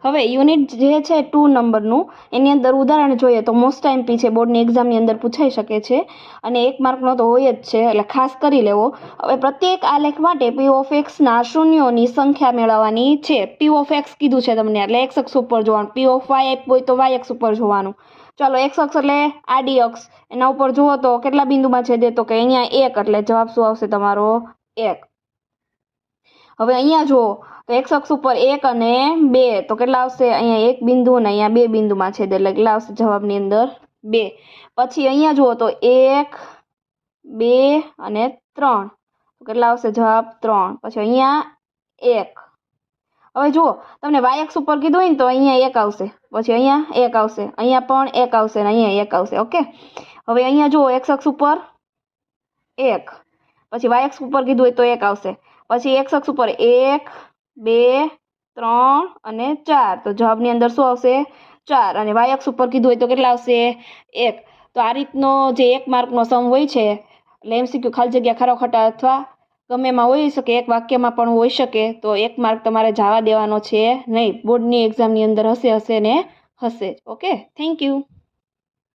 હવે યુનિટ જે છે 2 નંબરનું એની અંદર ઉદાહરણ જોઈએ તો મોસ્ટ એમપી છે, બોર્ડની એક્ઝામની અંદર પૂછાઈ શકે છે અને 1 માર્કનો તો હોય જ છે, એટલે ખાસ કરી લેવો. હવે પ્રત્યેક આલેખ માટે પી ઓફ એક્સના શૂન્યોની સંખ્યા મેળવવાની છે. પી ઓફ એક્સ કીધું છે તમને એટલે એક્સ અક્ષ ઉપર જોવાનું, પી ઓફ વાય આપ્યું હોય તો વાય અક્ષ ઉપર જોવાનું. ચાલો એક્સ અક્ષ એટલે આડી અક્ષ, એના ઉપર જુઓ તો કેટલા બિંદુમાં છેદે તો કે અહીંયા 1, એટલે જવાબ શું આવશે તમારો 1. હવે અહીંયા જુઓ તો એક્સ અક્ષ ઉપર 1 અને 2 તો કેટલા આવશે? અહીંયા 1 બિંદુ અને અહીંયા 2 બિંદુમાં છેદે એટલે કેટલા આવશે જવાબની અંદર 2. પછી અહીંયા જુઓ તો 1, 2 અને 3 તો કેટલા આવશે જવાબ 3. પછી અહીંયા 1. હવે જુઓ તમને વાય અક્ષ ઉપર કીધું હોય ને તો અહીંયા 1 આવશે, પછી અહીંયા 1 આવશે, અહીંયા પણ 1 આવશે અને અહીંયા 1 આવશે. ઓકે, હવે અહીંયા જુઓ એક્સ અક્ષ ઉપર 1, પછી વાય અક્ષ ઉપર કીધું હોય તો 1 આવશે, પછી એક્સ અક્ષ ઉપર 1, 2, 3 અને 4 તો જવાબની અંદર શું આવશે 4, અને વાય અક્ષ ઉપર કીધું હોય તો કેટલા આવશે 1. તો આ રીતનો જે 1 માર્કનો સમ હોય છે એટલે એમસીક્યુ ખાલી જગ્યા ખરા ખોટા અથવા ગમે એમાં હોઈ શકે, એક વાક્યમાં પણ હોઈ શકે, તો 1 માર્ક તમારે જવા દેવાનો છે નહીં. બોર્ડની એક્ઝામની અંદર હશે ને હશે જ. Okay, thank you.